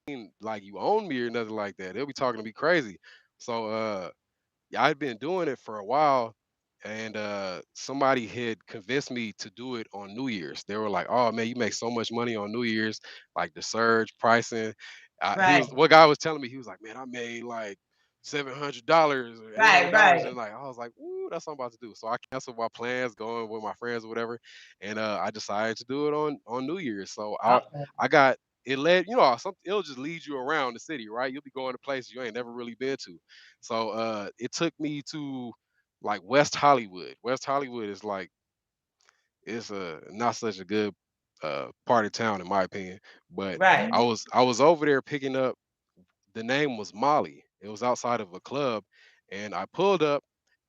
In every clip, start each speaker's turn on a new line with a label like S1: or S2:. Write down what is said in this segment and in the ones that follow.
S1: like you own me or nothing like that. They'll be talking to me crazy. So yeah, I'd been doing it for a while, and somebody had convinced me to do it on New Year's. They were like, "Oh man, you make so much money on New Year's, like the surge pricing."
S2: Right.
S1: What guy was telling me, he was like, "Man, I made like $700 or
S2: Right.
S1: $800,"
S2: Right.
S1: and like I was like, "Ooh, that's what I'm about to do." So I canceled my plans, going with my friends or whatever, and I decided to do it on New Year's. So
S2: Okay.
S1: I got it led, it'll just lead you around the city, right? You'll be going to places you ain't never really been to. So it took me to like West Hollywood. West Hollywood is like it's not such a good part of town in my opinion. But
S2: Right.
S1: I was over there picking up, the name was Molly. It was outside of a club, and I pulled up,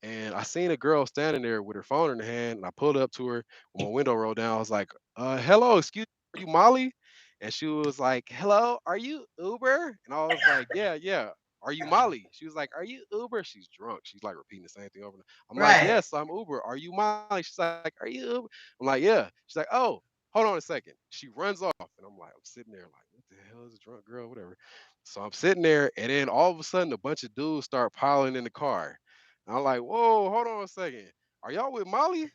S1: and I seen a girl standing there with her phone in her hand, and I pulled up to her with my window rolled down. I was like, "Hello, excuse me, are you Molly?" And she was like, "Hello, are you Uber?" And I was like, "Yeah, yeah." Are you Molly? She was like, "Are you Uber?" She's drunk. She's like repeating the same thing over and over. I'm like,
S2: Right.
S1: "Yes, I'm Uber. Are you Molly?" She's like, "Are you Uber?" I'm like, "Yeah." She's like, "Oh, hold on a second." She runs off, and I'm sitting there like, "What the hell is a drunk girl?" Whatever. So I'm sitting there, and then all of a sudden, a bunch of dudes start piling in the car. And I'm like, "Whoa, hold on a second. Are y'all with Molly?"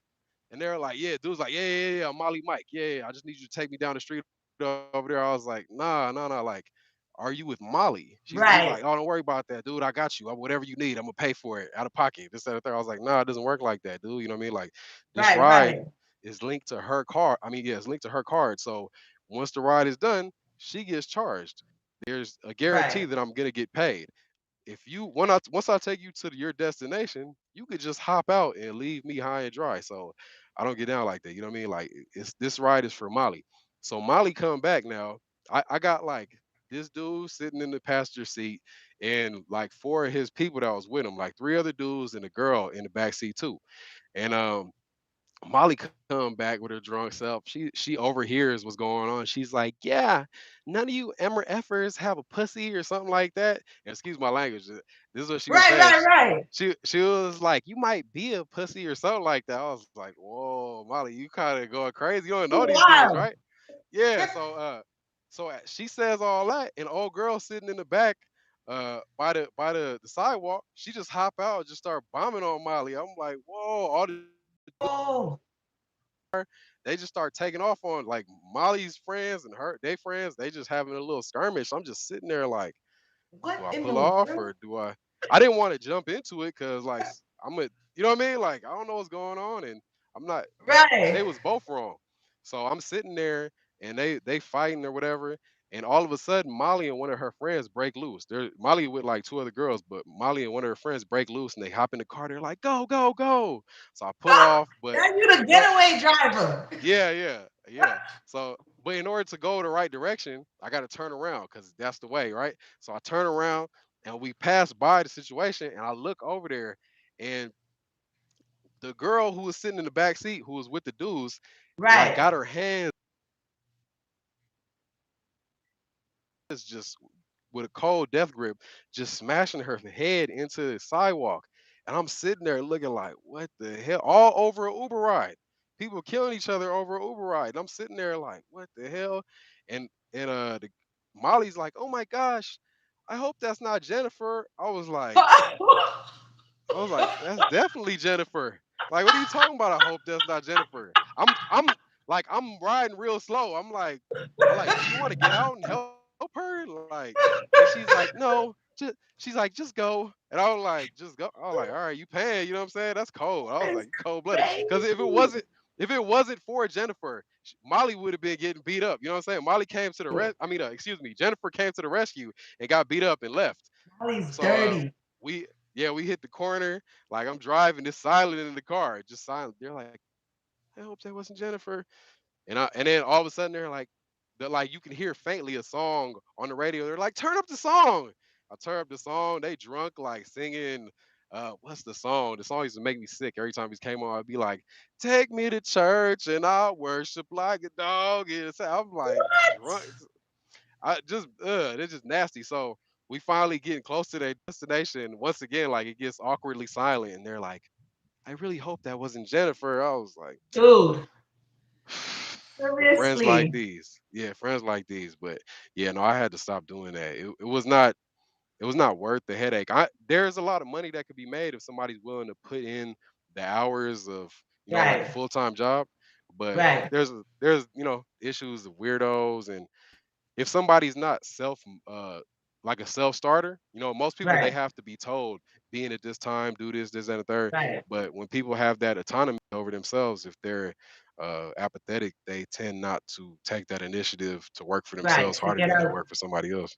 S1: And they're like, "Yeah." Dude's like, "Yeah, yeah, yeah, Molly Mike. Yeah, yeah. I just need you to take me down the street over there." I was like, "Nah, nah, nah. Like, are you with Molly?" He's like, "Oh,
S2: Right.
S1: don't worry about that, dude. I got you. Whatever you need, I'm gonna pay for it out of pocket." This, that, and the third. I was like, "Nah, it doesn't work like that, dude. You know what I mean? Like, this
S2: Right.
S1: ride
S2: Right.
S1: is linked to her card. I mean, yeah, it's linked to her card. So once the ride is done, she gets charged. There's a guarantee
S2: Right.
S1: that I'm gonna get paid. If you once I take you to your destination, you could just hop out and leave me high and dry. So I don't get down like that. You know what I mean? Like it's this ride is for Molly. So Molly come back now. I got like this dude sitting in the passenger seat and like four of his people that was with him, like three other dudes and a girl in the back seat too. And Molly come back with her drunk self. She overhears what's going on. She's like, "Yeah, none of you Emmer effers have a pussy or something like that." And excuse my language. This is what she was
S2: Right.
S1: saying.
S2: Right. Right.
S1: She was like, "You might be a pussy or something like that." I was like, "Whoa, Molly, you kind of going crazy. You don't know these dudes,
S2: Wow.
S1: right?" Yeah. So she says all that, and old girl sitting in the back, by the sidewalk. She just hop out, and just start bombing on Molly. I'm like, "Whoa!" All the dudes in the car,
S2: Oh,
S1: they just start taking off on like Molly's friends and they friends. They just having a little skirmish. I'm just sitting there like, do I
S2: what
S1: pull
S2: in the
S1: off or
S2: world?
S1: do I didn't want to jump into it because like I'm a, you know what I mean? Like I don't know what's going on and I'm not. And
S2: Right.
S1: they was both wrong. So I'm sitting there and they fighting or whatever. And all of a sudden, Molly and one of her friends break loose. Molly with like two other girls, but Molly and one of her friends break loose and they hop in the car. They're like, "Go, go, go!" So I pull
S2: Ah,
S1: off, but
S2: now you the
S1: you know,
S2: getaway driver.
S1: yeah, yeah, yeah. So, but in order to go the right direction, I got to turn around because that's the way, right? So I turn around and we pass by the situation, and I look over there, and the girl who was sitting in the back seat, who was with the dudes, like
S2: Right.
S1: got her hands just with a cold death grip, just smashing her head into the sidewalk. And I'm sitting there looking like, what the hell? All over an Uber ride. People killing each other over an Uber ride. And I'm sitting there like, what the hell? And Molly's like, oh my gosh, I hope that's not Jennifer. I was like, that's definitely Jennifer. Like, what are you talking about? I hope that's not Jennifer. I'm riding real slow. I'm like, do you want to get out and help her? And she's like, no, she's like, just go. And I was like, just go. I was like, all right, you paying, you know what I'm saying? That's cold. I was like,
S2: That's
S1: cold blooded. Because
S2: crazy.
S1: if it wasn't for Jennifer, Molly would have been getting beat up. You know what I'm saying? Molly came to the excuse me, Jennifer came to the rescue and got beat up and left.
S2: Molly's
S1: So
S2: dirty.
S1: we yeah, we hit the corner. Like I'm driving, it's silent in the car, just silent. They're like, I hope that wasn't Jennifer. And then all of a sudden they're like you can hear faintly a song on the radio. They're like, turn up the song. I turn up the song. They drunk like singing. What's the song? The song used to make me sick every time he came on. I'd be like, "Take me to church and I'll worship like a dog." I'm like
S2: What?
S1: drunk. They're just nasty. So we finally getting close to their destination. Once again, like it gets awkwardly silent, and they're like, "I really hope that wasn't Jennifer." I was like,
S2: Dude.
S1: friends like
S2: Seriously.
S1: these. Yeah, friends like these. But yeah, no, I had to stop doing that. It was not worth the headache. There's a lot of money that could be made if somebody's willing to put in the hours of, like a
S2: Right.
S1: full-time job. But
S2: Right.
S1: there's issues of weirdos, and if somebody's not like a self-starter, most people they
S2: Right.
S1: have to be told, being at this time, do this, this, and the third.
S2: Right.
S1: But when people have that autonomy over themselves, if they're apathetic, they tend not to take that initiative to work for
S2: Right.
S1: themselves
S2: To
S1: harder
S2: get
S1: than to
S2: out.
S1: work for somebody else.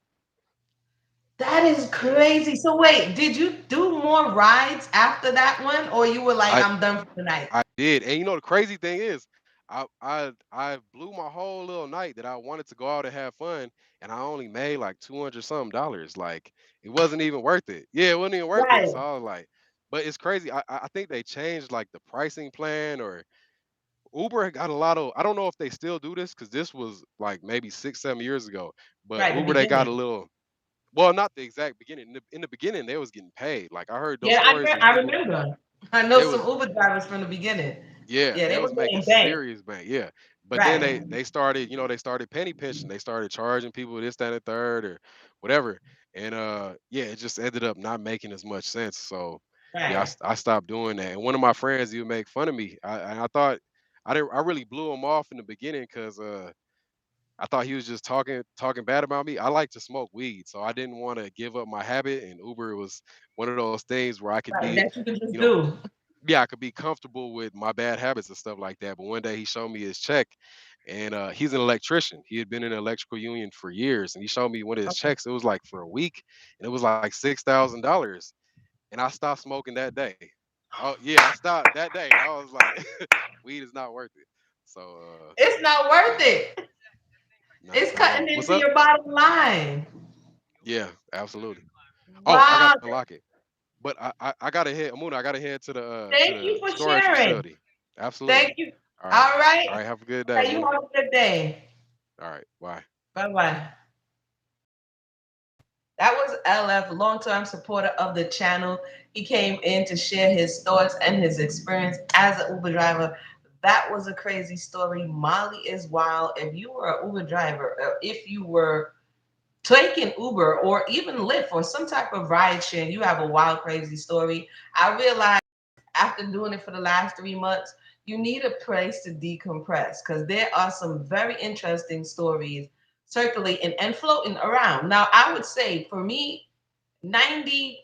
S2: That is crazy. So wait, did you do more rides after that one, or you were like,
S1: I
S2: I'm done for the night?
S1: I did, and the crazy thing is, I blew my whole little night that I wanted to go out and have fun, and I only made like 200 something dollars. Like, it wasn't even worth it. Yeah, it wasn't even worth it.
S2: Right.
S1: So I was like, but it's crazy. I think they changed like the pricing plan, or Uber got a lot of. I don't know if they still do this because this was like maybe 6 7 years ago. But
S2: Right. The
S1: Uber, they got a
S2: beginning.
S1: little. Well, not the exact beginning. In the beginning, they was getting paid. Like, I heard those
S2: Yeah,
S1: stories of
S2: I
S1: people.
S2: remember. I know
S1: They
S2: some
S1: was
S2: Uber drivers from the beginning.
S1: Yeah,
S2: Yeah,
S1: they
S2: they were
S1: was making
S2: getting bank.
S1: serious bank. Yeah. But then
S2: Right.
S1: they started penny pinching. They started charging people this, that, and the third, or whatever. And yeah, it just ended up not making as much sense. So yeah,
S2: Right.
S1: I stopped doing that. And one of my friends, he would make fun of me. I thought I really blew him off in the beginning because I thought he was just talking bad about me. I like to smoke weed, so I didn't want to give up my habit. And Uber was one of those things where I could
S2: Right.
S1: be,
S2: That you can
S1: you
S2: just
S1: know,
S2: do.
S1: yeah, I could be comfortable with my bad habits and stuff like that. But one day he showed me his check, and he's an electrician. He had been in an electrical union for years, and he showed me one of his
S2: Okay.
S1: checks. It was like for a week, and it was like $6,000. And I stopped smoking that day. Oh yeah, I stopped that day. I was like, weed is not worth it. So
S2: It's not worth it.
S1: not
S2: It's
S1: at all.
S2: cutting
S1: What's
S2: into
S1: up?
S2: your bottom line.
S1: Yeah, absolutely. Oh, I
S2: Wow.
S1: gotta lock it. But I gotta head, Amuna. I gotta head to
S2: Thank you
S1: the
S2: for
S1: storage
S2: sharing.
S1: facility. Absolutely.
S2: Thank you.
S1: All right.
S2: All right.
S1: All right. Have a good day,
S2: Okay, you
S1: Amuna.
S2: have a good day.
S1: All right. Bye.
S2: Bye bye. That was LF, long-term supporter of the channel. He came in to share his thoughts and his experience as an Uber driver. That was a crazy story. Molly is wild. If you were an Uber driver, or if you were taking Uber or even Lyft or some type of ride share, you have a wild, crazy story. I realized after doing it for the last 3 months, you need a place to decompress because there are some very interesting stories circulating and floating around. Now, I would say for me, 98%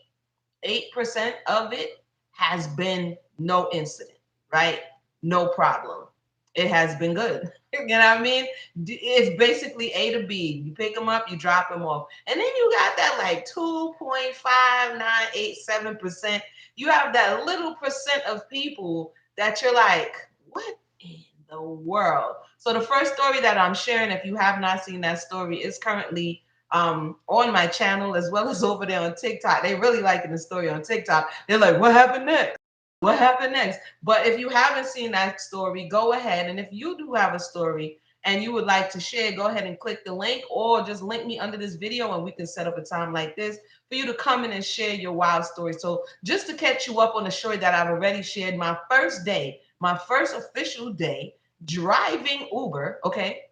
S2: of it has been no incident, right? No problem. It has been good. You know what I mean? It's basically A to B. You pick them up, you drop them off. And then you got that like 2.5987%. You have that little percent of people that you're like, what in the world? So the first story that I'm sharing, if you have not seen that story, is currently on my channel as well as over there on TikTok. They really liking the story on TikTok. They're like, what happened next? What happened next? But if you haven't seen that story, go ahead. And if you do have a story and you would like to share, go ahead and click the link or just link me under this video and we can set up a time like this for you to come in and share your wild story. So just to catch you up on the story that I've already shared, my first day, my first official day driving Uber, okay,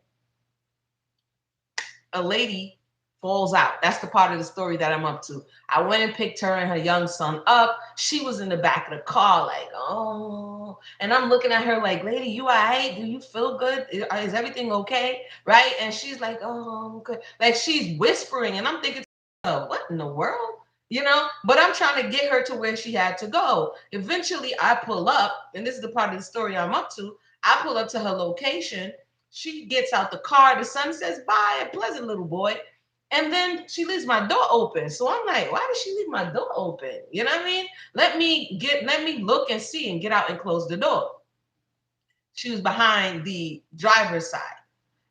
S2: a lady falls out. That's the part of the story that I'm up to. I went and picked her and her young son up. She was in the back of the car, like, oh. And I'm looking at her like, lady, you all right? Do you feel good? Is everything okay? Right? And she's like, oh, okay. Like she's whispering. And I'm thinking, oh, what in the world? You know, but I'm trying to get her to where she had to go. Eventually, I pull up, and this is the part of the story I'm up to. I pull up to her location. She gets out the car. The son says, bye, a pleasant little boy. And then she leaves my door open. So I'm like, why did she leave my door open? You know what I mean? Let me look and see and get out and close the door. She was behind the driver's side.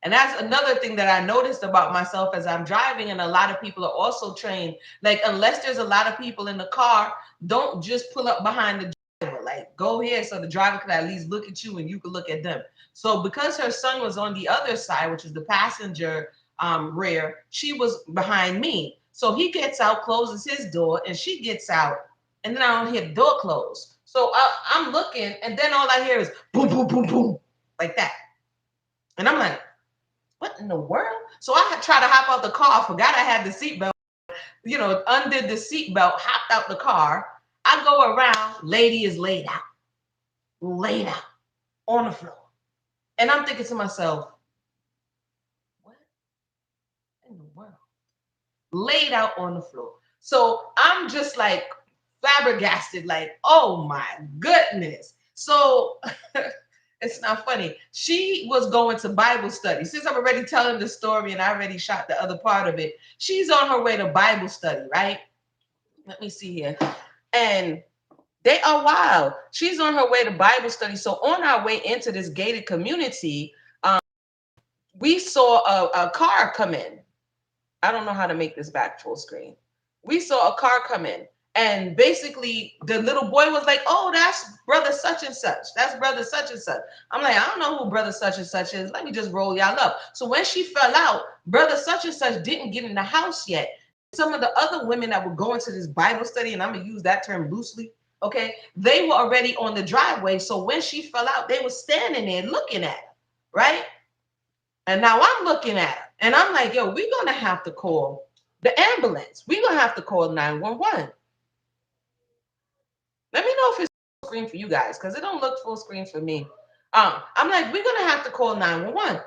S2: And that's another thing that I noticed about myself as I'm driving, and a lot of people are also trained. Like, unless there's a lot of people in the car, don't just pull up behind the driver. Like, go here so the driver can at least look at you and you can look at them. So, because her son was on the other side, which is the passenger rear, she was behind me. So he gets out, closes his door, and she gets out, and then I don't hear the door close. So I'm looking, and then all I hear is boom, boom, boom, boom, like that. And I'm like, what in the world? So I had tried to hop out the car, forgot I had the seatbelt, undid the seatbelt, hopped out the car. I go around, lady is laid out on the floor. And I'm thinking to myself, what in the world? Laid out on the floor. So I'm just like flabbergasted, like, oh my goodness. So it's not funny. She was going to Bible study. Since I'm already telling the story and I already shot the other part of it, she's on her way to Bible study, right? Let me see here. And they are wild. She's on her way to Bible study. So on our way into this gated community, we saw a car come in. I don't know how to make this back full screen. We saw a car come in. And basically, the little boy was like, oh, that's brother such and such. That's brother such and such. I'm like, I don't know who brother such and such is. Let me just roll y'all up. So when she fell out, brother such and such didn't get in the house yet. Some of the other women that were going to this Bible study, and I'm going to use that term loosely, okay, they were already on the driveway. So when she fell out, they were standing there looking at her, right? And now I'm looking at her, and I'm like, yo, we're going to have to call the ambulance. We're going to have to call 911. Let me know if it's full screen for you guys, because it don't look full screen for me. I'm like, we're going to have to call 911.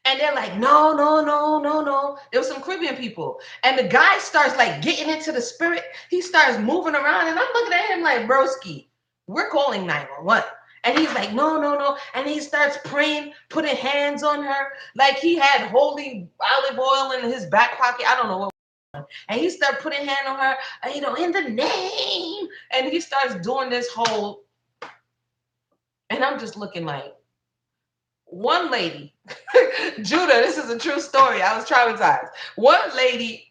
S2: And they're like, no, no, no, no, no. There was some Caribbean people. And the guy starts like getting into the spirit. He starts moving around. And I'm looking at him like, broski, we're calling 911. And he's like, no, no, no. And he starts praying, putting hands on her. Like he had holy olive oil in his back pocket. I don't know what. And he started putting hand on her, in the name. And he starts doing this whole. And I'm just looking like, one lady, Judah, this is a true story. I was traumatized. One lady